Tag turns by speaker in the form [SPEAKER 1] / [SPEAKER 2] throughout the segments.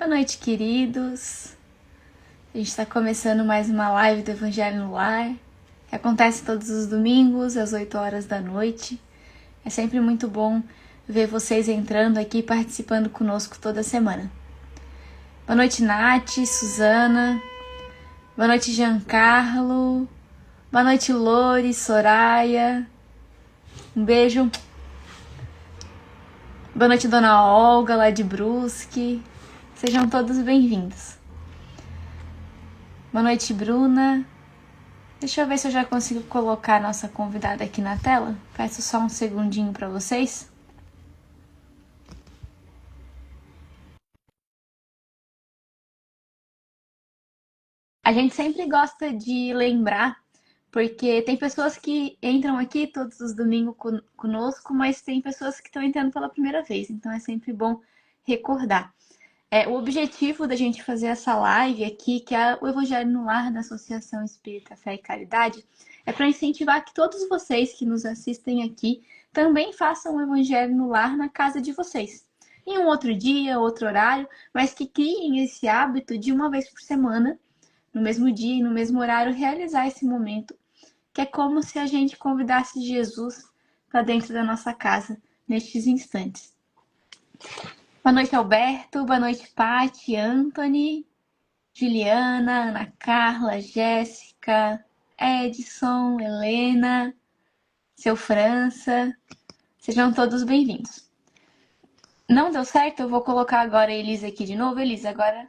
[SPEAKER 1] Boa noite, queridos. A gente está começando mais uma live do Evangelho no Lar, que acontece todos os domingos, às 8 horas da noite. É sempre muito bom ver vocês entrando aqui e participando conosco toda semana. Boa noite, Nath, Suzana. Boa noite, Giancarlo. Boa noite, Lore, Soraya. Um beijo. Boa noite, Dona Olga, lá de Brusque. Sejam todos bem-vindos. Boa noite, Bruna. Deixa eu ver se eu já consigo colocar a nossa convidada aqui na tela. Peço só um segundinho para vocês. A gente sempre gosta de lembrar, porque tem pessoas que entram aqui todos os domingos conosco, mas tem pessoas que estão entrando pela primeira vez, então é sempre bom recordar. O objetivo da gente fazer essa live aqui, que é o Evangelho no Lar da Associação Espírita Fé e Caridade, é para incentivar que todos vocês que nos assistem aqui também façam o Evangelho no Lar na casa de vocês. Em um outro dia, outro horário, mas que criem esse hábito de uma vez por semana, no mesmo dia e no mesmo horário, realizar esse momento, que é como se a gente convidasse Jesus para dentro da nossa casa nestes instantes. Boa noite, Alberto. Boa noite, Paty, Anthony, Juliana, Ana Carla, Jéssica, Edson, Helena, seu França. Sejam todos bem-vindos. Não deu certo? Eu vou colocar agora a Elisa aqui de novo. Elisa, agora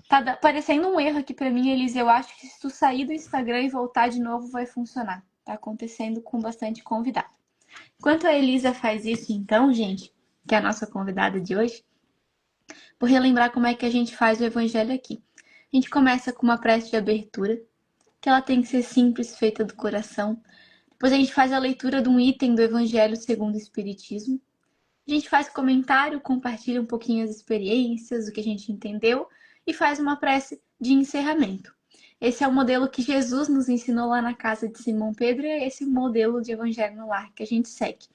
[SPEAKER 1] tá aparecendo um erro aqui para mim, Elisa. Eu acho que se tu sair do Instagram e voltar de novo vai funcionar. Tá acontecendo com bastante convidado. Enquanto a Elisa faz isso, então, gente, que é a nossa convidada de hoje, vou relembrar como é que a gente faz o evangelho aqui. A gente começa com uma prece de abertura, que ela tem que ser simples, feita do coração. Depois a gente faz a leitura de um item do evangelho segundo o Espiritismo. A gente faz comentário, compartilha um pouquinho as experiências, o que a gente entendeu e faz uma prece de encerramento. Esse é o modelo que Jesus nos ensinou lá na casa de Simão Pedro e é esse modelo de evangelho no lar que a gente segue.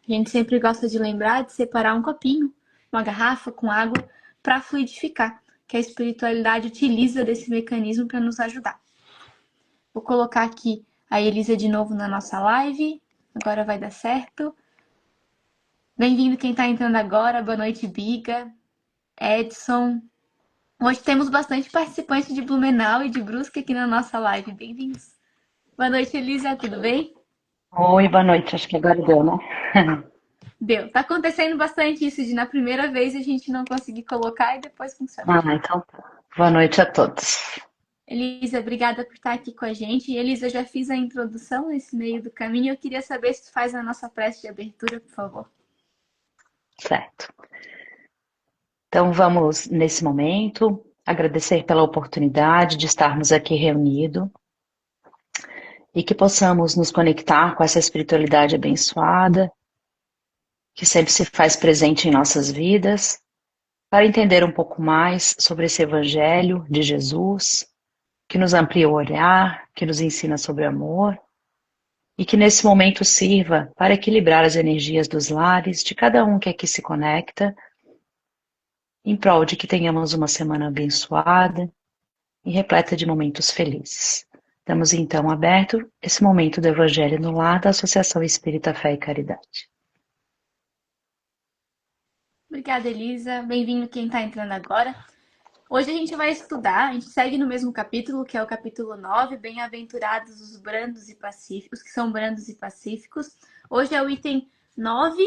[SPEAKER 1] A gente sempre gosta de lembrar de separar um copinho, uma garrafa com água para fluidificar, que a espiritualidade utiliza desse mecanismo para nos ajudar. Vou colocar aqui a Elisa de novo na nossa live. Agora vai dar certo. Bem-vindo quem está entrando agora. Boa noite, Biga, Edson. Hoje temos bastante participantes de Blumenau e de Brusque aqui na nossa live. Bem-vindos. Boa noite, Elisa. Tudo bem?
[SPEAKER 2] Oi, boa noite. Acho que agora deu, né?
[SPEAKER 1] Deu. Tá acontecendo bastante isso de na primeira vez a gente não conseguir colocar e depois funcionar.
[SPEAKER 2] Então tá. Boa noite a todos.
[SPEAKER 1] Elisa, obrigada por estar aqui com a gente. E, Elisa, eu já fiz a introdução nesse meio do caminho. Eu queria saber se tu faz a nossa prece de abertura, por favor.
[SPEAKER 2] Certo. Então vamos, nesse momento, agradecer pela oportunidade de estarmos aqui reunidos e que possamos nos conectar com essa espiritualidade abençoada que sempre se faz presente em nossas vidas, para entender um pouco mais sobre esse Evangelho de Jesus, que nos amplia o olhar, que nos ensina sobre amor e que nesse momento sirva para equilibrar as energias dos lares de cada um que aqui se conecta, em prol de que tenhamos uma semana abençoada e repleta de momentos felizes. Damos então aberto esse momento do Evangelho no Lar da Associação Espírita Fé e Caridade.
[SPEAKER 1] Obrigada, Elisa. Bem-vindo quem está entrando agora. Hoje a gente vai estudar, a gente segue no mesmo capítulo, que é o capítulo 9, Bem-aventurados os brandos e pacíficos, que são brandos e pacíficos. Hoje é o item 9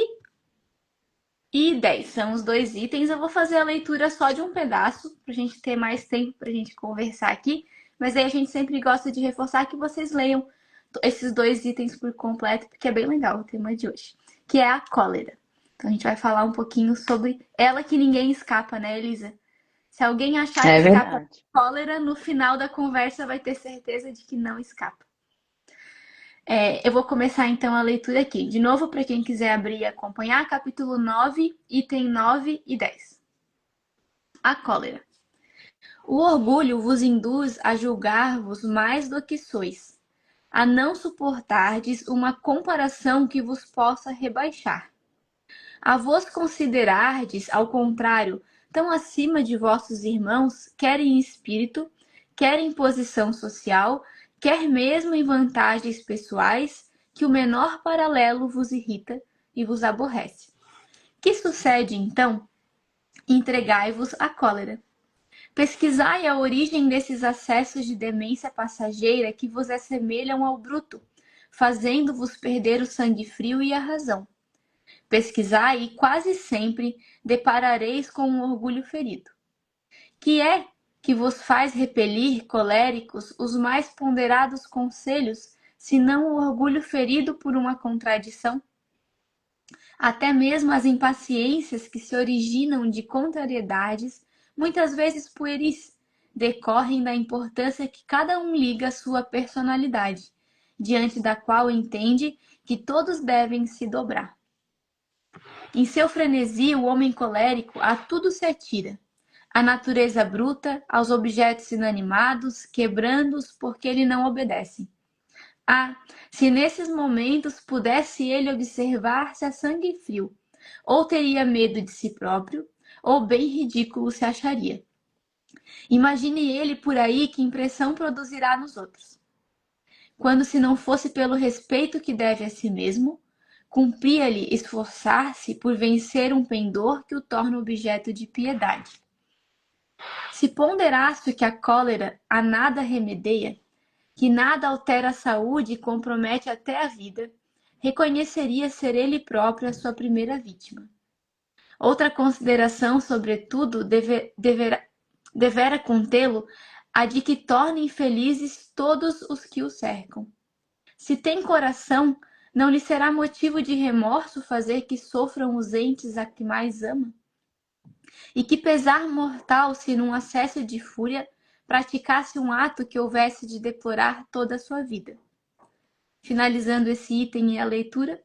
[SPEAKER 1] e 10, são os dois itens. Eu vou fazer a leitura só de um pedaço, para a gente ter mais tempo para a gente conversar aqui, mas aí a gente sempre gosta de reforçar que vocês leiam esses dois itens por completo, porque é bem legal o tema de hoje, que é a cólera. Então a gente vai falar um pouquinho sobre ela que ninguém escapa, né, Elisa? Se alguém achar que
[SPEAKER 2] É
[SPEAKER 1] escapa
[SPEAKER 2] verdade.
[SPEAKER 1] da cólera, no final da conversa vai ter certeza de que não escapa. Eu vou começar então a leitura aqui. De novo, para quem quiser abrir e acompanhar, capítulo 9, item 9 e 10. A cólera. O orgulho vos induz a julgar-vos mais do que sois, a não suportardes uma comparação que vos possa rebaixar. A vos considerardes, ao contrário, tão acima de vossos irmãos, quer em espírito, quer em posição social, quer mesmo em vantagens pessoais, que o menor paralelo vos irrita e vos aborrece. Que sucede, então? Entregai-vos à cólera. Pesquisai a origem desses acessos de demência passageira que vos assemelham ao bruto, fazendo-vos perder o sangue frio e a razão. Pesquisai e quase sempre deparareis com um orgulho ferido. Que é que vos faz repelir, coléricos, os mais ponderados conselhos, senão o orgulho ferido por uma contradição? Até mesmo as impaciências que se originam de contrariedades, muitas vezes pueris, decorrem da importância que cada um liga à sua personalidade, diante da qual entende que todos devem se dobrar. Em seu frenesi, o homem colérico a tudo se atira, à natureza bruta, aos objetos inanimados, quebrando-os porque lhe não obedecem. Ah, se nesses momentos pudesse ele observar-se a sangue frio, ou teria medo de si próprio, ou bem ridículo se acharia. Imagine ele por aí que impressão produzirá nos outros. Quando se não fosse pelo respeito que deve a si mesmo, cumpria-lhe esforçar-se por vencer um pendor que o torna objeto de piedade. Se ponderasse que a cólera a nada remedeia, que nada altera a saúde e compromete até a vida, reconheceria ser ele próprio a sua primeira vítima. Outra consideração, sobretudo, devera contê-lo a de que torne infelizes todos os que o cercam. Se tem coração, não lhe será motivo de remorso fazer que sofram os entes a que mais ama? E que pesar mortal se num acesso de fúria praticasse um ato que houvesse de deplorar toda a sua vida. Finalizando esse item e a leitura,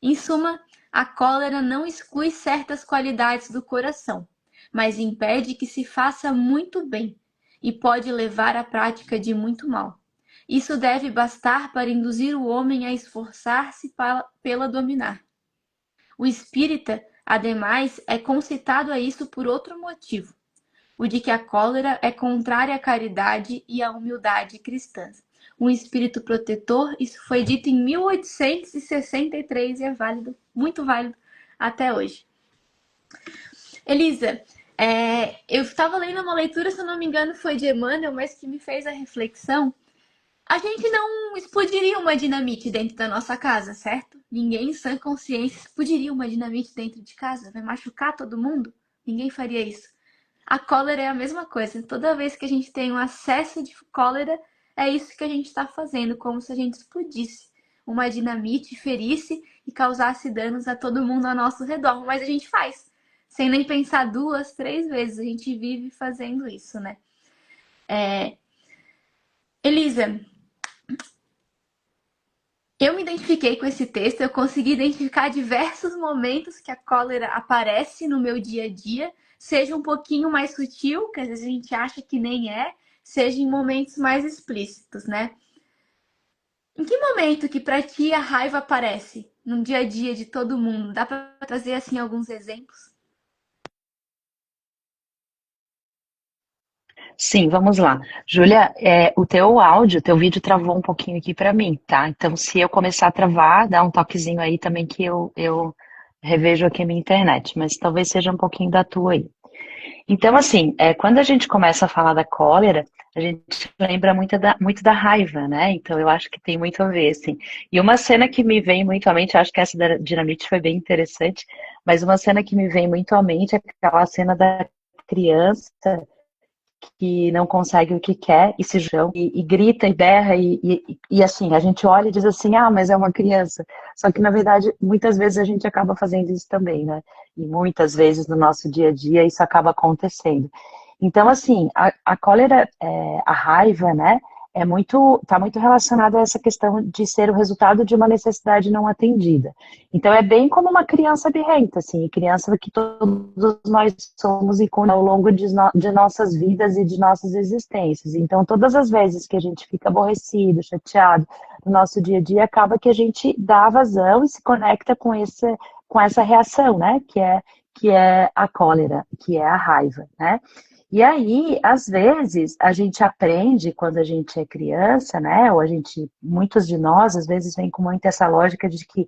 [SPEAKER 1] em suma, a cólera não exclui certas qualidades do coração, mas impede que se faça muito bem e pode levar à prática de muito mal. Isso deve bastar para induzir o homem a esforçar-se pela dominar. O espírita, ademais, é concitado a isso por outro motivo, o de que a cólera é contrária à caridade e à humildade cristãs. Um espírito protetor, isso foi dito em 1863 e é válido, muito válido até hoje. Elisa, eu estava lendo uma leitura, se eu não me engano, foi de Emmanuel, mas que me fez a reflexão. A gente não explodiria uma dinamite dentro da nossa casa, certo? Ninguém em sã consciência explodiria uma dinamite dentro de casa. Vai machucar todo mundo? Ninguém faria isso. A cólera é a mesma coisa. Toda vez que a gente tem um acesso de cólera, é isso que a gente está fazendo, como se a gente explodisse uma dinamite, ferisse e causasse danos a todo mundo ao nosso redor. Mas a gente faz, sem nem pensar 2, 3 vezes. A gente vive fazendo isso, né? Elisa, eu me identifiquei com esse texto, eu consegui identificar diversos momentos que a cólera aparece no meu dia a dia, seja um pouquinho mais sutil, que às vezes a gente acha que nem é, seja em momentos mais explícitos, né? Em que momento que pra ti a raiva aparece no dia a dia de todo mundo? Dá pra trazer assim alguns exemplos?
[SPEAKER 2] Sim, vamos lá. Júlia, o teu áudio, teu vídeo travou um pouquinho aqui para mim, tá? Então, se eu começar a travar, dá um toquezinho aí também que eu revejo aqui a minha internet, mas talvez seja um pouquinho da tua aí. Então, assim, quando a gente começa a falar da cólera, a gente lembra muito da raiva, né? Então, eu acho que tem muito a ver, assim. E uma cena que me vem muito à mente, acho que essa da dinamite foi bem interessante, mas uma cena que me vem muito à mente é aquela cena da criança que não consegue o que quer e se joga e grita e berra e assim, a gente olha e diz assim, ah, mas é uma criança. Só que na verdade, muitas vezes a gente acaba fazendo isso também, né? E muitas vezes no nosso dia a dia isso acaba acontecendo. Então, assim, a cólera, a raiva, né? Tá muito relacionada a essa questão de ser o resultado de uma necessidade não atendida. Então é bem como uma criança birrenta, assim, criança que todos nós somos ao longo de nossas vidas e de nossas existências. Então todas as vezes que a gente fica aborrecido, chateado no nosso dia a dia, acaba que a gente dá vazão e se conecta com essa reação, né? que é a cólera, que é a raiva, né? E aí, às vezes, a gente aprende quando a gente é criança, né? Ou a gente, muitos de nós, às vezes, vem com muito essa lógica de que,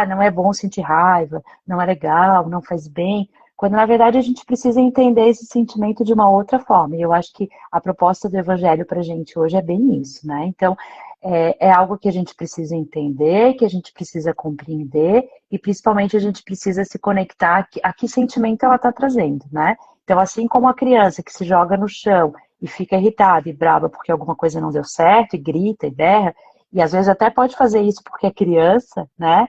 [SPEAKER 2] não é bom sentir raiva, não é legal, não faz bem. Quando, na verdade, a gente precisa entender esse sentimento de uma outra forma. E eu acho que a proposta do Evangelho para a gente hoje é bem isso, né? Então, é algo que a gente precisa entender, que a gente precisa compreender, e principalmente a gente precisa se conectar a que sentimento ela está trazendo, né? Então, assim como a criança que se joga no chão e fica irritada e brava porque alguma coisa não deu certo, e grita e berra, e às vezes até pode fazer isso porque é criança, né?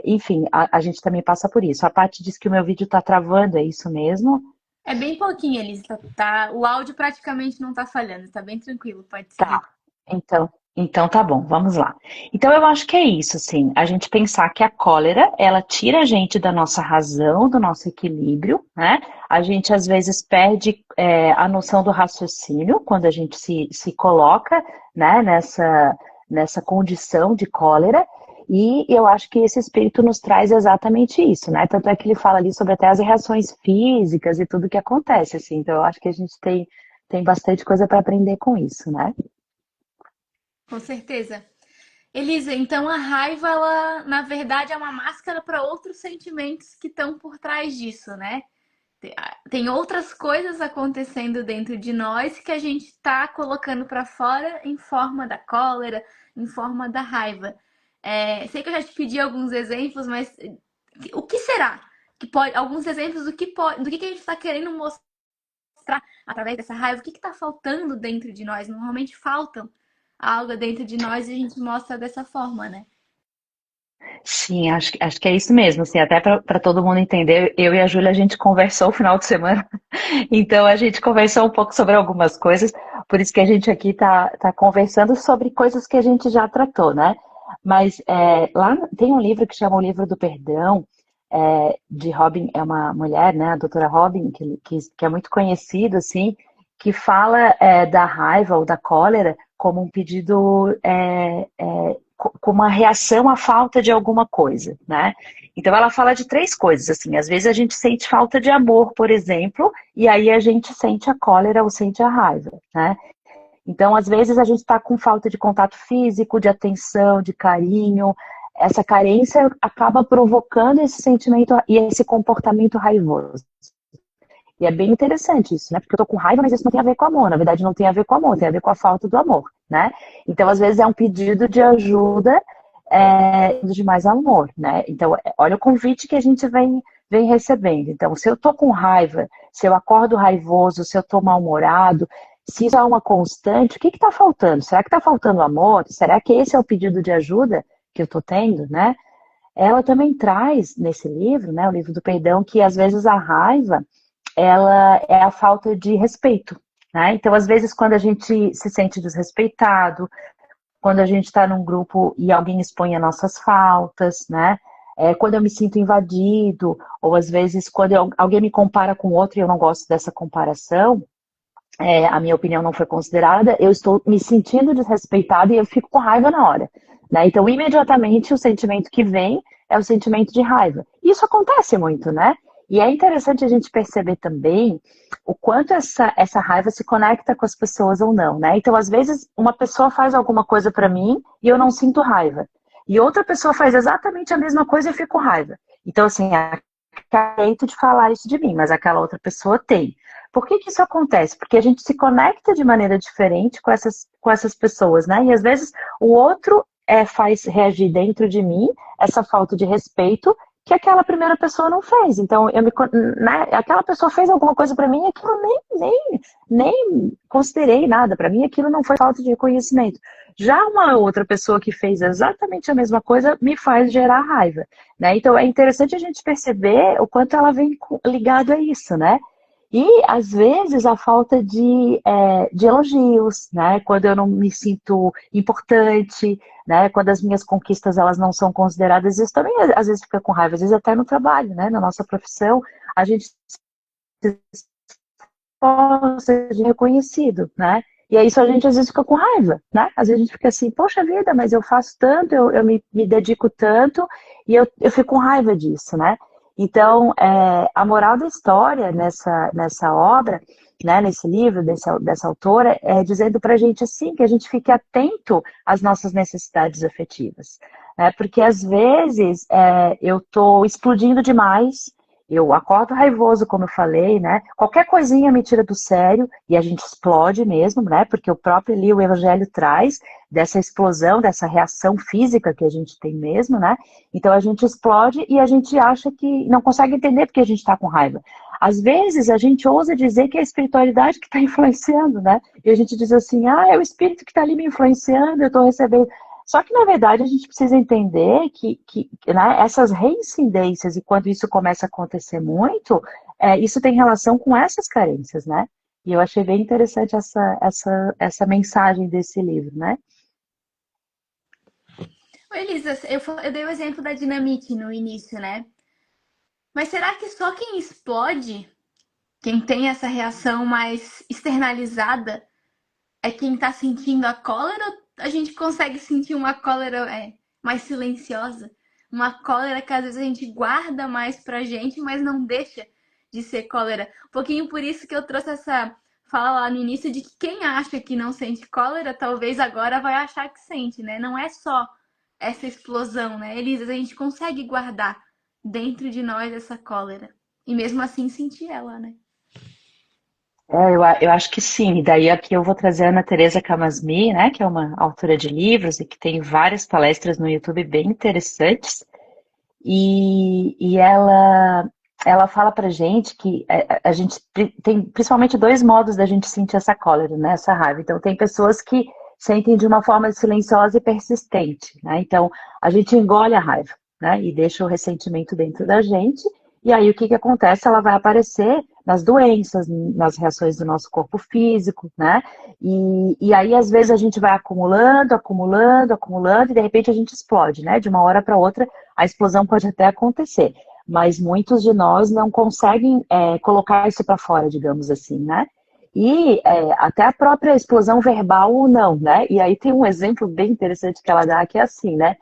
[SPEAKER 2] Enfim, a gente também passa por isso. A Paty disse que o meu vídeo está travando, é isso mesmo?
[SPEAKER 1] É bem pouquinho, Elise. O áudio praticamente não tá falhando, tá bem tranquilo, pode seguir.
[SPEAKER 2] Tá. Então tá bom, vamos lá. Então eu acho que é isso, assim, a gente pensar que a cólera, ela tira a gente da nossa razão, do nosso equilíbrio, né? A gente às vezes perde a noção do raciocínio quando a gente se coloca, né, nessa condição de cólera. E eu acho que esse espírito nos traz exatamente isso, né? Tanto é que ele fala ali sobre até as reações físicas e tudo que acontece, assim. Então eu acho que a gente tem bastante coisa para aprender com isso, né?
[SPEAKER 1] Com certeza. Elisa, então a raiva, ela, na verdade, é uma máscara para outros sentimentos que estão por trás disso, né? Tem outras coisas acontecendo dentro de nós que a gente está colocando para fora em forma da cólera, em forma da raiva. Sei que eu já te pedi alguns exemplos, mas o que será? Que pode, alguns exemplos do que a gente está querendo mostrar através dessa raiva, o que está faltando dentro de nós? Normalmente faltam algo dentro de nós e a gente mostra dessa forma, né?
[SPEAKER 2] Sim, acho que é isso mesmo, assim, até para todo mundo entender, eu e a Júlia, a gente conversou o final de semana, então a gente conversou um pouco sobre algumas coisas, por isso que a gente aqui tá conversando sobre coisas que a gente já tratou, né? Mas lá tem um livro que chama O Livro do Perdão, de Robin, é uma mulher, né, a doutora Robin, que é muito conhecido, assim, que fala da raiva ou da cólera como um pedido como uma reação à falta de alguma coisa, né? Então ela fala de três coisas, assim, às vezes a gente sente falta de amor, por exemplo, e aí a gente sente a cólera ou sente a raiva, né? Então, às vezes a gente está com falta de contato físico, de atenção, de carinho, essa carência acaba provocando esse sentimento e esse comportamento raivoso. E é bem interessante isso, né? Porque eu tô com raiva, mas isso não tem a ver com amor. Na verdade, não tem a ver com amor, tem a ver com a falta do amor, né? Então, às vezes, é um pedido de ajuda de mais amor, né? Então, olha o convite que a gente vem recebendo. Então, se eu tô com raiva, se eu acordo raivoso, se eu tô mal-humorado, se isso é uma constante, o que está faltando? Será que está faltando amor? Será que esse é o pedido de ajuda que eu estou tendo, né? Ela também traz nesse livro, né, o livro do perdão, que às vezes a raiva ela é a falta de respeito, né? Então, às vezes, quando a gente se sente desrespeitado, quando a gente está num grupo e alguém expõe as nossas faltas, né? Quando eu me sinto invadido, ou às vezes quando alguém me compara com outro e eu não gosto dessa comparação, a minha opinião não foi considerada, eu estou me sentindo desrespeitada e eu fico com raiva na hora. Né? Então, imediatamente, o sentimento que vem é o sentimento de raiva. Isso acontece muito, né? E é interessante a gente perceber também o quanto essa raiva se conecta com as pessoas ou não, né? Então, às vezes, uma pessoa faz alguma coisa para mim e eu não sinto raiva. E outra pessoa faz exatamente a mesma coisa e eu fico com raiva. Então, assim, é jeito de falar isso de mim, mas aquela outra pessoa tem. Por que isso acontece? Porque a gente se conecta de maneira diferente com essas pessoas, né? E às vezes o outro faz reagir dentro de mim essa falta de respeito que aquela primeira pessoa não fez. Então, né, aquela pessoa fez alguma coisa para mim e aquilo nem considerei nada. Para mim, aquilo não foi falta de reconhecimento. Já uma outra pessoa que fez exatamente a mesma coisa me faz gerar raiva. Né? Então, é interessante a gente perceber o quanto ela vem ligado a isso, né? E, às vezes, a falta de elogios, né? Quando eu não me sinto importante, né? Quando as minhas conquistas elas não são consideradas, isso também às vezes fica com raiva, às vezes até no trabalho, né? Na nossa profissão, a gente se esforça de reconhecido, né? E aí isso a gente às vezes fica com raiva, né? Às vezes a gente fica assim, poxa vida, mas eu faço tanto, eu me dedico tanto, e eu fico com raiva disso, né? Então, a moral da história nessa obra, né, nesse livro dessa autora, é dizendo para a gente assim, que a gente fique atento às nossas necessidades afetivas. Né? Porque às vezes eu estou explodindo demais, eu acordo raivoso, como eu falei, né? Qualquer coisinha me tira do sério e a gente explode mesmo, né? Porque o próprio ali, o Evangelho traz dessa explosão, dessa reação física que a gente tem mesmo, né? Então a gente explode e a gente acha que não consegue entender porque a gente está com raiva. Às vezes a gente ousa dizer que é a espiritualidade que está influenciando, né? E a gente diz assim, é o espírito que está ali me influenciando, eu estou recebendo. Só que, na verdade, a gente precisa entender que né, essas reincidências, e quando isso começa a acontecer muito, isso tem relação com essas carências, né? E eu achei bem interessante essa mensagem desse livro, né?
[SPEAKER 1] Ô, Elisa, eu dei o exemplo da dinamite no início, né? Mas será que só quem explode, quem tem essa reação mais externalizada, é quem tá sentindo a cólera? Ou a gente consegue sentir uma cólera mais silenciosa? Uma cólera que às vezes a gente guarda mais pra gente, mas não deixa de ser cólera. Um pouquinho por isso que eu trouxe essa fala lá no início de que quem acha que não sente cólera, talvez agora vai achar que sente, né? Não é só essa explosão, né? Elisa, a gente consegue guardar dentro de nós essa cólera. E mesmo assim sentir ela, né?
[SPEAKER 2] Eu acho que sim. E daí aqui eu vou trazer a Ana Teresa Camasmi, né, que é uma autora de livros e que tem várias palestras no YouTube bem interessantes. E ela fala pra gente que a gente tem principalmente dois modos da gente sentir essa cólera, né, essa raiva. Então, tem pessoas que sentem de uma forma silenciosa e persistente, né? Então, a gente engole a raiva, né, e deixa o ressentimento dentro da gente. E aí, o que que acontece? Ela vai aparecer nas doenças, nas reações do nosso corpo físico, né? E aí, às vezes, a gente vai acumulando, acumulando, acumulando, e de repente a gente explode, né? De uma hora para outra, a explosão pode até acontecer, mas muitos de nós não conseguem colocar isso para fora, digamos assim, né? E até a própria explosão verbal não, né? E aí tem um exemplo bem interessante que ela dá, que é assim, né?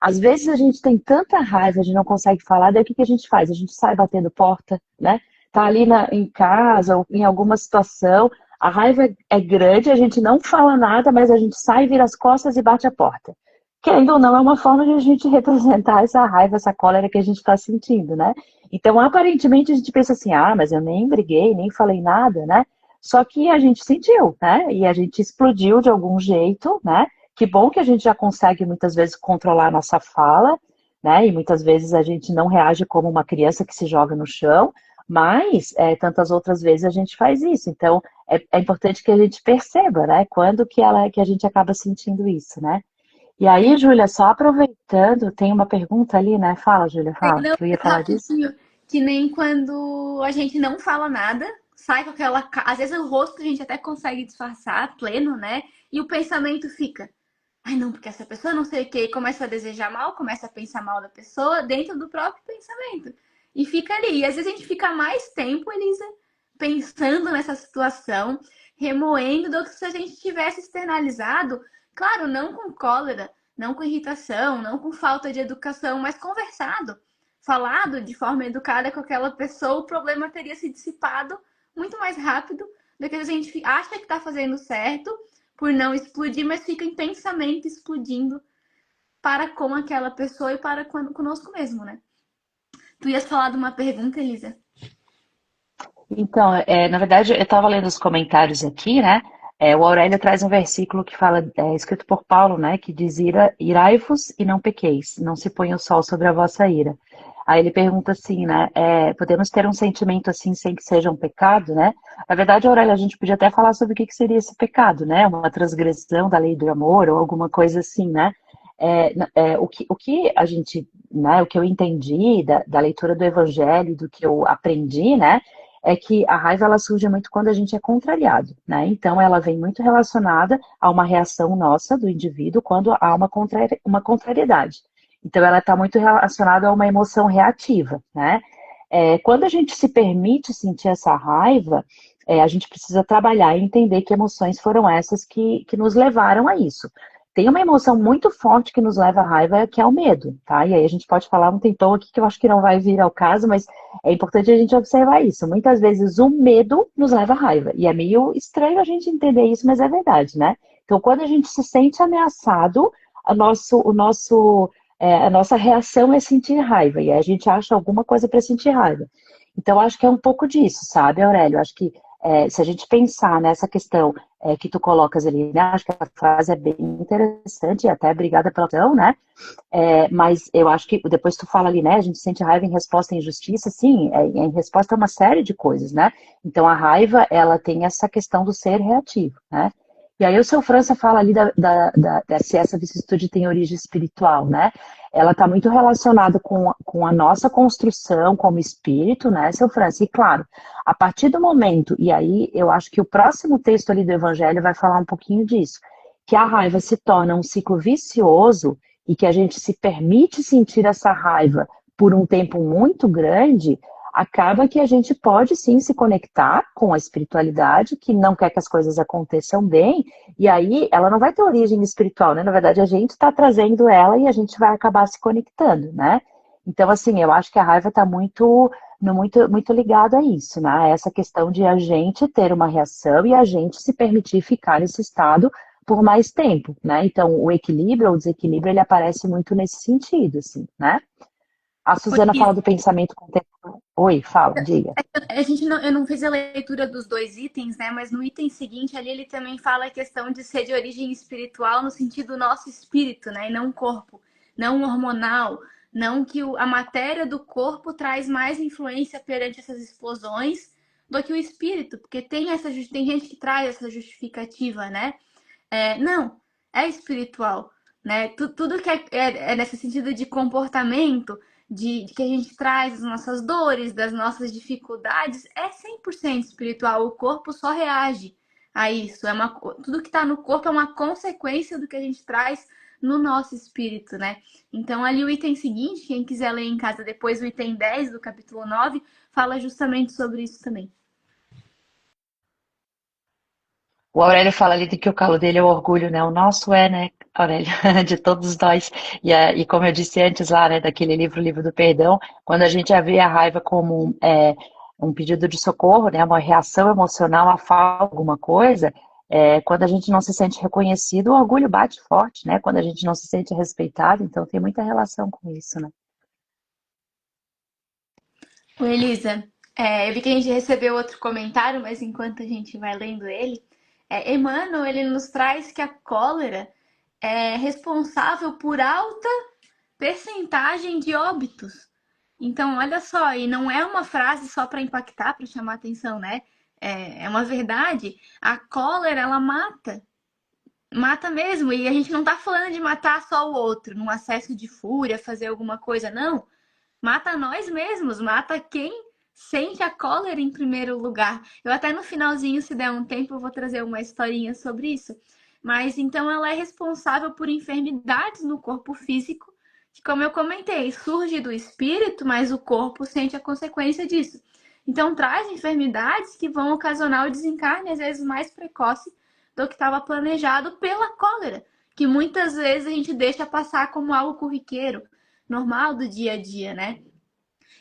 [SPEAKER 2] Às vezes a gente tem tanta raiva, a gente não consegue falar, daí o que que a gente faz? A gente sai batendo porta, né? Tá ali em casa ou em alguma situação, a raiva é grande, a gente não fala nada, mas a gente sai, vira as costas e bate a porta. Querendo ou não, é uma forma de a gente representar essa raiva, essa cólera que a gente está sentindo, né? Então, aparentemente, a gente pensa assim, mas eu nem briguei, nem falei nada, né? Só que a gente sentiu, né? E a gente explodiu de algum jeito, né? Que bom que a gente já consegue muitas vezes controlar a nossa fala, né? E muitas vezes a gente não reage como uma criança que se joga no chão, mas tantas outras vezes a gente faz isso. Então, é importante que a gente perceba, né? Quando que a gente acaba sentindo isso, né? E aí, Júlia, só aproveitando, tem uma pergunta ali, né? Fala, Júlia, fala.
[SPEAKER 1] Não,
[SPEAKER 2] Tu ia falar disso?
[SPEAKER 1] rapidinho, que nem quando a gente não fala nada, sai com aquela. Às vezes o rosto a gente até consegue disfarçar, pleno, né? E o pensamento fica. Ai, não, porque essa pessoa não sei o que, e começa a desejar mal, começa a pensar mal da pessoa dentro do próprio pensamento. E fica ali. E às vezes a gente fica mais tempo, Elisa, pensando nessa situação, remoendo, do que se a gente tivesse externalizado, claro, não com cólera, não com irritação, não com falta de educação, mas conversado, falado de forma educada com aquela pessoa, o problema teria se dissipado muito mais rápido do que a gente acha que está fazendo certo por não explodir, mas fica intensamente explodindo para com aquela pessoa e para conosco mesmo, né? Tu ias falar de uma pergunta, Elisa?
[SPEAKER 2] Então, na verdade, eu estava lendo os comentários aqui, né? O Aurélio traz um versículo que fala, escrito por Paulo, né? Que diz: Irai-vos e não pequeis, não se ponha o sol sobre a vossa ira. Aí ele pergunta assim, né? Podemos ter um sentimento assim sem que seja um pecado, né? Na verdade, Aurélio, a gente podia até falar sobre o que que seria esse pecado, né? Uma transgressão da lei do amor ou alguma coisa assim, né? O que a gente, né? O que eu entendi da leitura do Evangelho, do que eu aprendi, né? É que a raiva ela surge muito quando a gente é contrariado, né? Então ela vem muito relacionada a uma reação nossa do indivíduo quando há uma contrariedade. Então ela está muito relacionada a uma emoção reativa, né? Quando a gente se permite sentir essa raiva, a gente precisa trabalhar e entender que emoções foram essas que nos levaram a isso. Tem uma emoção muito forte que nos leva à raiva, que é o medo, tá? E aí a gente pode falar um tempão aqui que eu acho que não vai vir ao caso, mas é importante a gente observar isso. Muitas vezes o medo nos leva à raiva. E é meio estranho a gente entender isso, mas é verdade, né? Então, quando a gente se sente ameaçado, a nossa reação é sentir raiva. E aí a gente acha alguma coisa para sentir raiva. Então, acho que é um pouco disso, sabe, Aurélio? Acho que se a gente pensar nessa questão que tu colocas ali, né? Acho que a frase é bem interessante, e até obrigada pela atenção, né? Mas eu acho que depois tu fala ali, né? A gente sente raiva em resposta à injustiça, sim, em resposta a uma série de coisas, né? Então a raiva, ela tem essa questão do ser reativo, né? E aí o seu França fala ali se essa vicissitude tem origem espiritual, né? Ela está muito relacionada com a nossa construção como espírito, né, seu França? E claro, a partir do momento, e aí eu acho que o próximo texto ali do Evangelho vai falar um pouquinho disso, que a raiva se torna um ciclo vicioso e que a gente se permite sentir essa raiva por um tempo muito grande, acaba que a gente pode sim se conectar com a espiritualidade, que não quer que as coisas aconteçam bem, e aí ela não vai ter origem espiritual, né? Na verdade, a gente está trazendo ela e a gente vai acabar se conectando, né? Então, assim, eu acho que a raiva está muito ligado a isso, né? A essa questão de a gente ter uma reação e a gente se permitir ficar nesse estado por mais tempo, né? Então, o equilíbrio ou o desequilíbrio, ele aparece muito nesse sentido, assim, né? A Suzana fala do pensamento contemporâneo. Oi, fala, diga.
[SPEAKER 1] A gente não, eu não fiz a leitura dos dois itens, né? Mas no item seguinte ali ele também fala a questão de ser de origem espiritual no sentido nosso espírito, né? E não corpo, não hormonal, não que a matéria do corpo traz mais influência perante essas explosões do que o espírito, porque tem gente que traz essa justificativa, né? Não, é espiritual, né? Tudo que é nesse sentido de comportamento, de que a gente traz as nossas dores, das nossas dificuldades, é 100% espiritual. O corpo só reage a isso. Tudo que está no corpo é uma consequência do que a gente traz no nosso espírito, né? Então, ali o item seguinte, quem quiser ler em casa depois, o item 10 do capítulo 9, fala justamente sobre isso também.
[SPEAKER 2] O Aurélio fala ali de que o calo dele é o orgulho, né? O nosso é, né, Aurélio, de todos nós. E como eu disse antes lá, né, daquele livro, o livro do perdão, quando a gente já vê a raiva como um pedido de socorro, né, uma reação emocional a falar alguma coisa, quando a gente não se sente reconhecido, o orgulho bate forte, né? Quando a gente não se sente respeitado, então tem muita relação com isso, né?
[SPEAKER 1] Ô, Elisa, eu vi que a gente recebeu outro comentário, mas enquanto a gente vai lendo ele, Emmanuel, ele nos traz que a cólera é responsável por alta percentagem de óbitos. Então, olha só, e não é uma frase só para impactar, para chamar atenção, né? É uma verdade. A cólera, ela mata. Mata mesmo. E a gente não tá falando de matar só o outro, num acesso de fúria, fazer alguma coisa, não. Mata nós mesmos, mata quem sente a cólera em primeiro lugar. Eu até no finalzinho, se der um tempo, eu vou trazer uma historinha sobre isso. Mas então ela é responsável por enfermidades no corpo físico, que, como eu comentei, surge do espírito, mas o corpo sente a consequência disso. Então traz enfermidades que vão ocasionar o desencarne, às vezes mais precoce do que estava planejado pela cólera, que muitas vezes a gente deixa passar como algo corriqueiro, normal do dia a dia, né?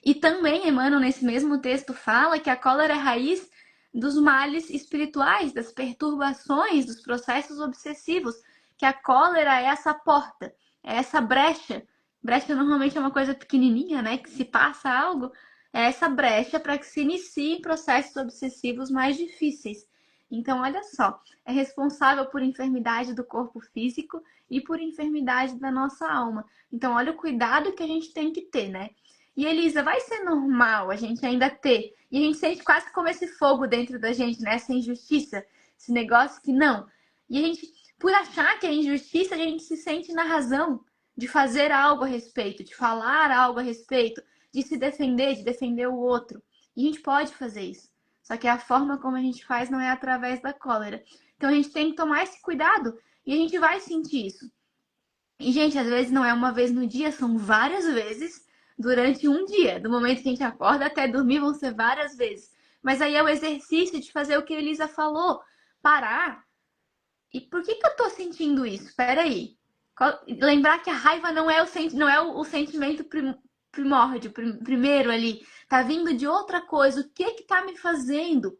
[SPEAKER 1] E também Emmanuel, nesse mesmo texto, fala que a cólera é raiz dos males espirituais, das perturbações, dos processos obsessivos, que a cólera é essa porta, é essa brecha. Brecha normalmente é uma coisa pequenininha, né? Que se passa algo, é essa brecha para que se iniciem processos obsessivos mais difíceis. Então, olha só, é responsável por enfermidade do corpo físico e por enfermidade da nossa alma. Então, olha o cuidado que a gente tem que ter, né? E Elisa, vai ser normal a gente ainda ter. E a gente sente quase como esse fogo dentro da gente, né? Essa injustiça, esse negócio que não. E a gente, por achar que é injustiça, a gente se sente na razão de fazer algo a respeito, de falar algo a respeito, de se defender, de defender o outro. E a gente pode fazer isso. Só que a forma como a gente faz não é através da cólera. Então a gente tem que tomar esse cuidado e a gente vai sentir isso. E, gente, às vezes não é uma vez no dia, são várias vezes durante um dia. Do momento que a gente acorda até dormir, vão ser várias vezes. Mas aí é o exercício de fazer o que a Elisa falou: parar, E por que que eu tô sentindo isso? Peraí. Lembrar que a raiva não é não é o sentimento primórdio, primeiro ali. Tá vindo de outra coisa. O que que tá me fazendo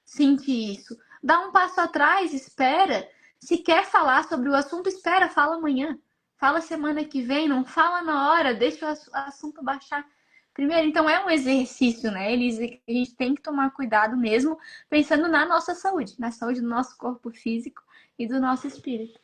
[SPEAKER 1] sentir isso? Dá um passo atrás, espera. Se quer falar sobre o assunto, espera, fala amanhã. Fala semana que vem, não fala na hora, deixa o assunto baixar primeiro. Então é um exercício, né, Elise? A gente tem que tomar cuidado mesmo, pensando na nossa saúde, na saúde do nosso corpo físico e do nosso espírito.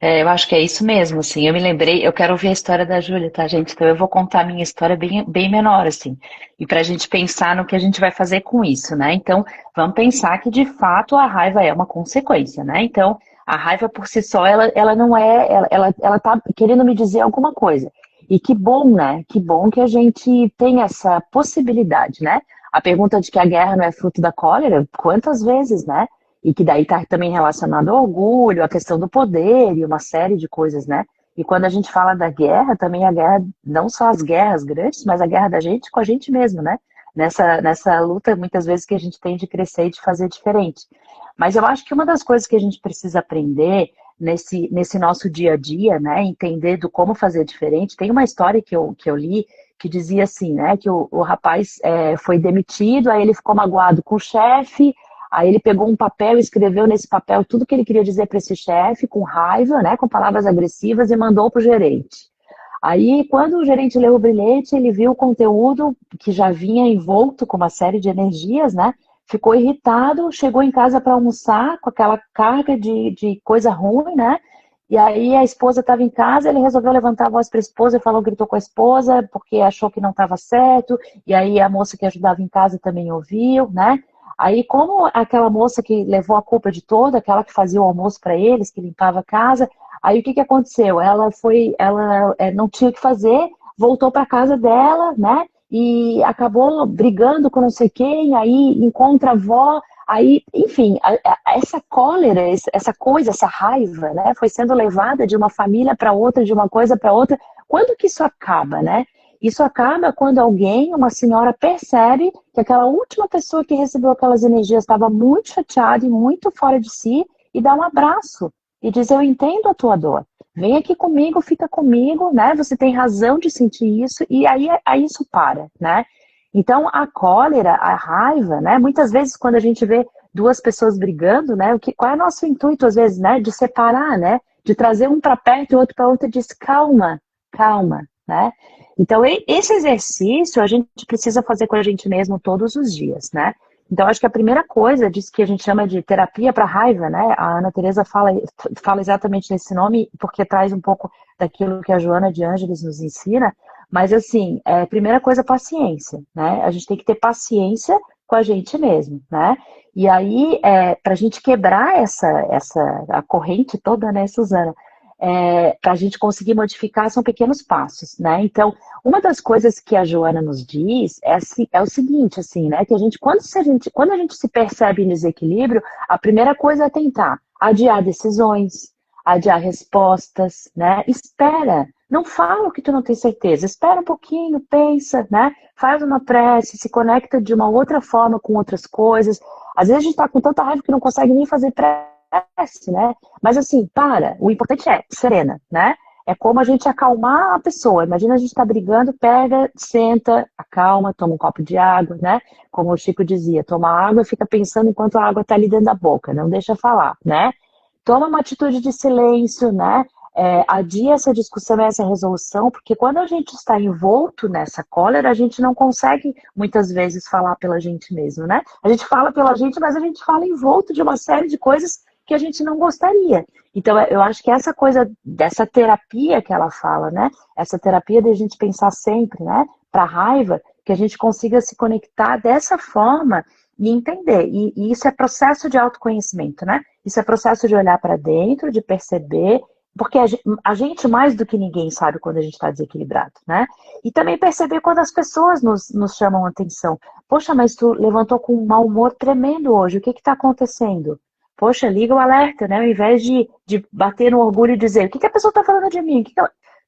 [SPEAKER 2] Eu acho que é isso mesmo, assim. Eu me lembrei, eu quero ouvir a história da Júlia, tá, gente? Então eu vou contar a minha história bem menor, assim. E pra gente pensar no que a gente vai fazer com isso, né? Então, vamos pensar que de fato a raiva é uma consequência, né? Então, a raiva por si só, ela não é, ela tá querendo me dizer alguma coisa. E que bom, né? Que bom que a gente tem essa possibilidade, né? A pergunta de que a guerra não é fruto da cólera, quantas vezes, né? E que daí está também relacionado ao orgulho, à questão do poder e uma série de coisas, né? E quando a gente fala da guerra, também a guerra, não só as guerras grandes, mas a guerra da gente com a gente mesmo, né? Nessa luta, muitas vezes, que a gente tem de crescer e de fazer diferente. Mas eu acho que uma das coisas que a gente precisa aprender nesse nosso dia a dia, né? Entender do como fazer diferente. Tem uma história que eu li que dizia assim, né? Que o rapaz foi demitido, aí ele ficou magoado com o chefe. Aí ele pegou um papel, escreveu nesse papel tudo que ele queria dizer para esse chefe, com raiva, né, com palavras agressivas, e mandou para o gerente. Aí, quando o gerente leu o bilhete, ele viu o conteúdo que já vinha envolto com uma série de energias, né? Ficou irritado, chegou em casa para almoçar com aquela carga de coisa ruim, né? E aí a esposa estava em casa, ele resolveu levantar a voz para a esposa e falou, gritou com a esposa, porque achou que não estava certo. E aí a moça que ajudava em casa também ouviu, né? Aí, como aquela moça que levou a culpa de toda, aquela que fazia o almoço para eles, que limpava a casa, aí o que que aconteceu? Ela não tinha o que fazer, voltou para casa dela, né? E acabou brigando com não sei quem, aí encontra a avó, aí, enfim, essa cólera, essa coisa, essa raiva, né? Foi sendo levada de uma família para outra, de uma coisa para outra. Quando que isso acaba, né? Isso acaba quando alguém, uma senhora, percebe que aquela última pessoa que recebeu aquelas energias estava muito chateada e muito fora de si e dá um abraço e diz: Eu entendo a tua dor. Vem aqui comigo, fica comigo, né? Você tem razão de sentir isso e aí isso para, né? Então a cólera, a raiva, né? Muitas vezes quando a gente vê duas pessoas brigando, né? Qual é o nosso intuito às vezes, né? De separar, né? De trazer um para perto e o outro para outro e diz: calma, calma, né? Então, esse exercício a gente precisa fazer com a gente mesmo todos os dias, né? Então, acho que a primeira coisa diz que a gente chama de terapia para raiva, né? A Ana Teresa fala exatamente nesse nome porque traz um pouco daquilo que a Joana de Ângeles nos ensina. Mas, assim, a primeira coisa é paciência, né? A gente tem que ter paciência com a gente mesmo, né? E aí, para a gente quebrar a corrente toda, né, Suzana? Para a gente conseguir modificar são pequenos passos, né? Então, uma das coisas que a Joana nos diz é o seguinte, assim, né? Que quando a gente se percebe em desequilíbrio, a primeira coisa é tentar adiar decisões, adiar respostas, né? Espera, não fala o que tu não tem certeza, espera um pouquinho, pensa, né? Faz uma prece, se conecta de uma outra forma com outras coisas. Às vezes a gente está com tanta raiva que não consegue nem fazer prece, né? Mas assim, o importante é serena, né? É como a gente acalmar a pessoa. Imagina a gente tá brigando, pega, senta, acalma, toma um copo de água, né? Como o Chico dizia, toma água e fica pensando enquanto a água tá ali dentro da boca, não deixa falar, né? Toma uma atitude de silêncio, né? Adia essa discussão e essa resolução, porque quando a gente está envolto nessa cólera, a gente não consegue muitas vezes falar pela gente mesmo, né? A gente fala pela gente, mas a gente fala envolto de uma série de coisas que a gente não gostaria. Então, eu acho que essa coisa dessa terapia que ela fala, né? Essa terapia de a gente pensar sempre, né? Para a raiva, que a gente consiga se conectar dessa forma e entender. E isso é processo de autoconhecimento, né? Isso é processo de olhar para dentro, de perceber, porque a gente mais do que ninguém sabe quando a gente está desequilibrado, né? E também perceber quando as pessoas nos chamam a atenção. Poxa, mas tu levantou com um mau humor tremendo hoje, o que está acontecendo? Poxa, liga o alerta, né? Ao invés de bater no orgulho e dizer o que a pessoa está falando de mim?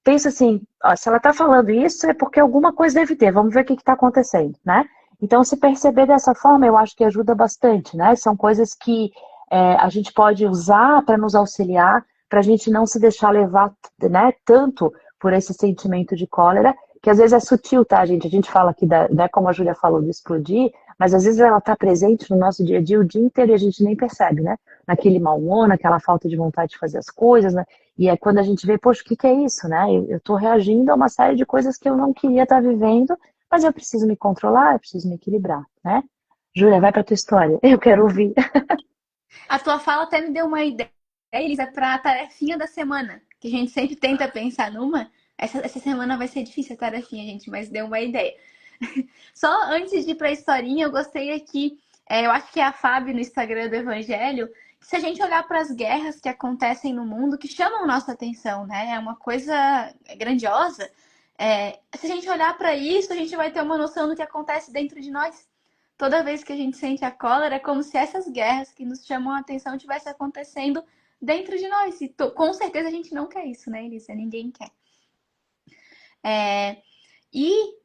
[SPEAKER 2] Pensa assim, ó, se ela está falando isso é porque alguma coisa deve ter, vamos ver o que está acontecendo, né? Então, se perceber dessa forma, eu acho que ajuda bastante, né? São coisas que a gente pode usar para nos auxiliar, para a gente não se deixar levar, né, tanto por esse sentimento de cólera, que às vezes é sutil, tá, gente? A gente fala aqui, né, como a Júlia falou, de explodir, mas às vezes ela está presente no nosso dia a dia o dia inteiro e a gente nem percebe, né? Naquele mau humor, naquela falta de vontade de fazer as coisas, né? E é quando a gente vê, poxa, o que que é isso, né? Eu estou reagindo a uma série de coisas que eu não queria estar vivendo, mas eu preciso me controlar, eu preciso me equilibrar, né? Júlia, vai para tua história. Eu quero ouvir.
[SPEAKER 1] A tua fala até me deu uma ideia, Elisa, para a tarefinha da semana, que a gente sempre tenta pensar numa. Essa semana vai ser difícil a tarefinha, gente, mas deu uma ideia. Só antes de ir para a historinha, eu gostei aqui, eu acho que é a Fábio no Instagram do Evangelho, que se a gente olhar para as guerras que acontecem no mundo, que chamam nossa atenção, né? É uma coisa grandiosa. Se a gente olhar para isso, a gente vai ter uma noção do que acontece dentro de nós. Toda vez que a gente sente a cólera, é como se essas guerras que nos chamam a atenção estivessem acontecendo dentro de nós. E com certeza a gente não quer isso, né, Elisa? Ninguém quer. E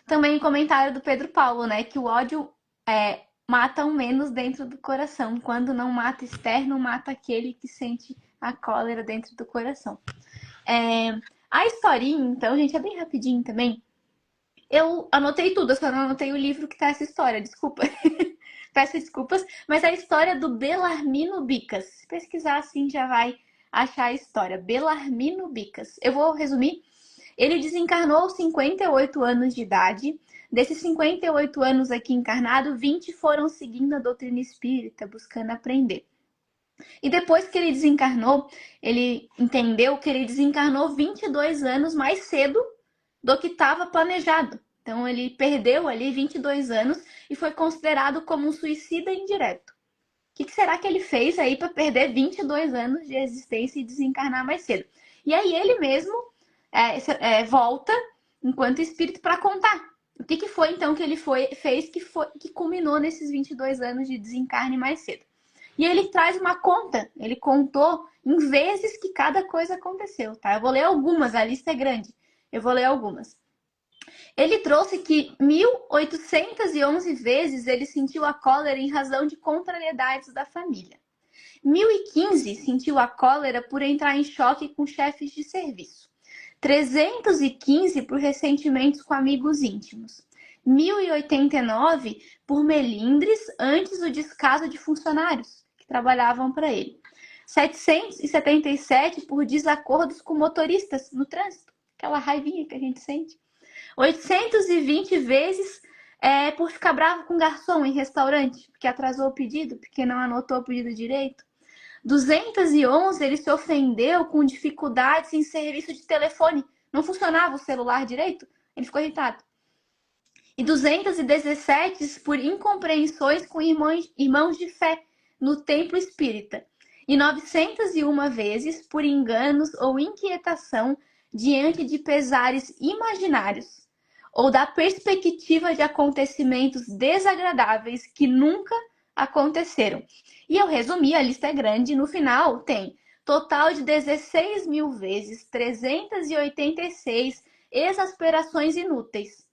[SPEAKER 1] também o comentário do Pedro Paulo, né? Que o ódio mata um menos dentro do coração. Quando não mata externo, mata aquele que sente a cólera dentro do coração. A historinha, então, gente, é bem rapidinho também. Eu anotei tudo, eu só não anotei o livro que tá essa história, desculpa. Peço desculpas, mas é a história do Belarmino Bicas. Se pesquisar assim, já vai achar a história. Belarmino Bicas. Eu vou resumir. Ele desencarnou aos 58 anos de idade. Desses 58 anos aqui encarnado, 20 foram seguindo a doutrina espírita, buscando aprender. E depois que ele desencarnou, ele entendeu que ele desencarnou 22 anos mais cedo do que estava planejado. Então ele perdeu ali 22 anos e foi considerado como um suicida indireto. O que será que ele fez aí para perder 22 anos de existência e desencarnar mais cedo? E aí ele mesmo volta enquanto espírito para contar. O que foi então que ele fez que culminou nesses 22 anos de desencarne mais cedo? E ele traz uma conta, ele contou em vezes que cada coisa aconteceu, tá? Eu vou ler algumas, a lista é grande. Eu vou ler algumas. Ele trouxe que 1.811 vezes ele sentiu a cólera em razão de contrariedades da família. 1.015 sentiu a cólera por entrar em choque com chefes de serviço. 315 por ressentimentos com amigos íntimos. 1.089 por melindres antes do descaso de funcionários que trabalhavam para ele. 777 por desacordos com motoristas no trânsito, aquela raivinha que a gente sente. 820 vezes por ficar bravo com o garçom em restaurante, porque atrasou o pedido, porque não anotou o pedido direito. 211 ele se ofendeu com dificuldades em serviço de telefone. Não funcionava o celular direito, ele ficou irritado. E 217 por incompreensões com irmãos de fé no templo espírita. E 901 vezes por enganos ou inquietação diante de pesares imaginários ou da perspectiva de acontecimentos desagradáveis que nunca aconteceram. E eu resumi, a lista é grande, no final tem total de 16 mil vezes 386 exasperações inúteis.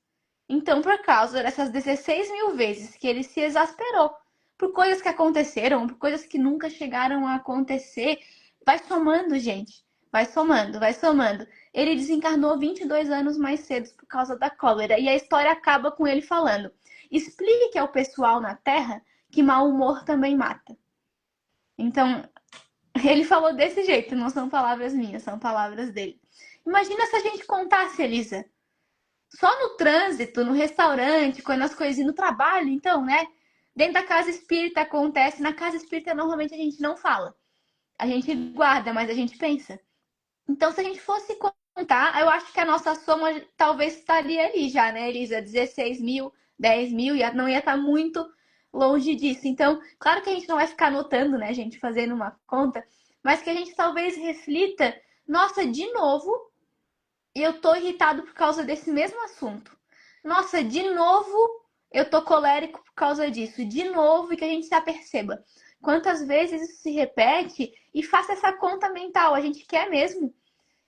[SPEAKER 1] Então, por causa dessas 16 mil vezes que ele se exasperou por coisas que aconteceram, por coisas que nunca chegaram a acontecer, vai somando, gente. Vai somando, vai somando. Ele desencarnou 22 anos mais cedo por causa da cólera. E a história acaba com ele falando: explique ao pessoal na Terra que mau humor também mata. Então, ele falou desse jeito, não são palavras minhas, são palavras dele. Imagina se a gente contasse, Elisa, só no trânsito, no restaurante, quando as coisinhas no trabalho, então, né? Dentro da casa espírita acontece. Na casa espírita, normalmente a gente não fala. A gente guarda, mas a gente pensa. Então, se a gente fosse contar, eu acho que a nossa soma talvez estaria ali já, né, Elisa? 16 mil, 10 mil, não ia estar muito longe disso. Então, claro que a gente não vai ficar anotando, né, gente, fazendo uma conta, mas que a gente talvez reflita: nossa, de novo, eu tô irritado por causa desse mesmo assunto. Nossa, de novo, eu tô colérico por causa disso. De novo, e que a gente se aperceba quantas vezes isso se repete e faça essa conta mental. A gente quer mesmo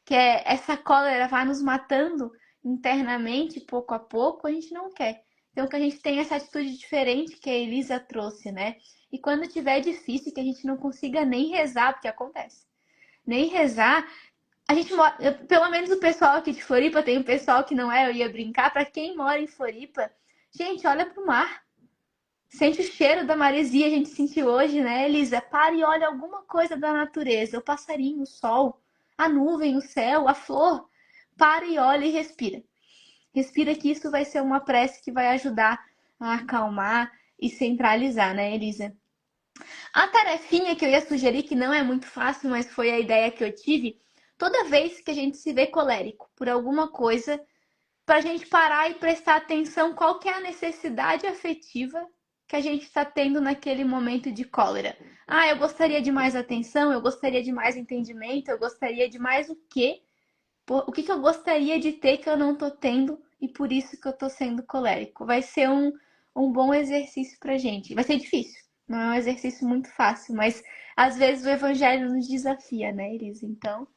[SPEAKER 1] que essa cólera vá nos matando internamente, pouco a pouco, a gente não quer. Então, que a gente tenha essa atitude diferente que a Elisa trouxe, né? E quando tiver difícil, que a gente não consiga nem rezar, porque acontece. Nem rezar, a gente mora, pelo menos o pessoal aqui de Floripa, tem um pessoal que não é, eu ia brincar, para quem mora em Floripa, gente, olha pro mar. Sente o cheiro da maresia, a gente sentiu hoje, né, Elisa? Para e olha alguma coisa da natureza, o passarinho, o sol, a nuvem, o céu, a flor. Para e olha e respira. Respira que isso vai ser uma prece que vai ajudar a acalmar e centralizar, né, Elisa? A tarefinha que eu ia sugerir, que não é muito fácil, mas foi a ideia que eu tive, toda vez que a gente se vê colérico por alguma coisa, para a gente parar e prestar atenção qual que é a necessidade afetiva que a gente está tendo naquele momento de cólera. Ah, eu gostaria de mais atenção, eu gostaria de mais entendimento, eu gostaria de mais o quê? O que que eu gostaria de ter que eu não tô tendo e por isso que eu tô sendo colérico. Vai ser um bom exercício pra gente. Vai ser difícil, não é um exercício muito fácil, mas às vezes o evangelho nos desafia, né, Elisa? Então,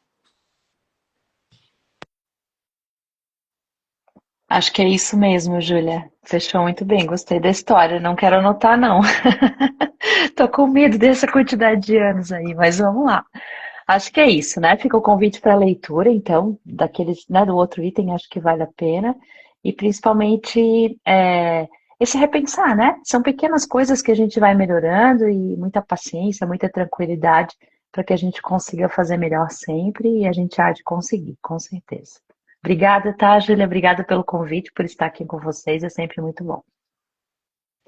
[SPEAKER 2] Acho que é isso mesmo, Júlia. Fechou muito bem, gostei da história. Não quero anotar, não. Tô com medo dessa quantidade de anos aí, mas vamos lá. Acho que é isso, né? Fica o convite para leitura, então, daqueles, né, do outro item, acho que vale a pena. E principalmente esse repensar, né? São pequenas coisas que a gente vai melhorando e muita paciência, muita tranquilidade para que a gente consiga fazer melhor sempre e a gente há de conseguir, com certeza. Obrigada, tá, Júlia? Obrigada pelo convite, por estar aqui com vocês, é sempre muito bom.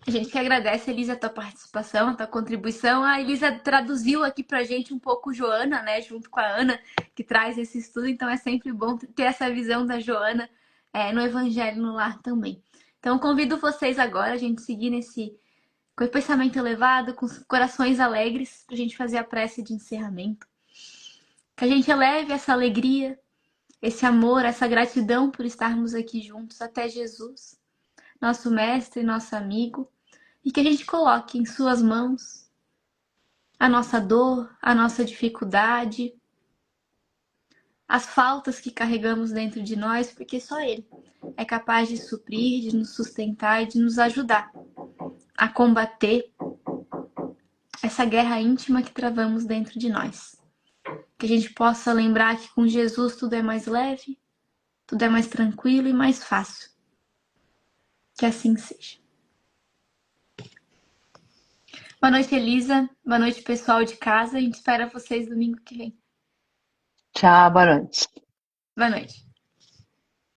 [SPEAKER 1] a gente que agradece, Elisa, a tua participação, a tua contribuição. A Elisa traduziu aqui pra gente um pouco Joana, né, junto com a Ana, que traz esse estudo, então é sempre bom ter essa visão da Joana no Evangelho no Lar também. Então, convido vocês agora a gente seguir nesse com o pensamento elevado, com os corações alegres, para a gente fazer a prece de encerramento. Que a gente eleve essa alegria, esse amor, essa gratidão por estarmos aqui juntos até Jesus, nosso mestre, nosso amigo, e que a gente coloque em suas mãos a nossa dor, a nossa dificuldade, as faltas que carregamos dentro de nós, porque só Ele é capaz de suprir, de nos sustentar e de nos ajudar a combater essa guerra íntima que travamos dentro de nós. Que a gente possa lembrar que com Jesus tudo é mais leve, tudo é mais tranquilo e mais fácil. Que assim seja. Boa noite, Elisa. Boa noite, pessoal de casa. A gente espera vocês domingo que vem.
[SPEAKER 2] Tchau, boa noite.
[SPEAKER 1] Boa noite.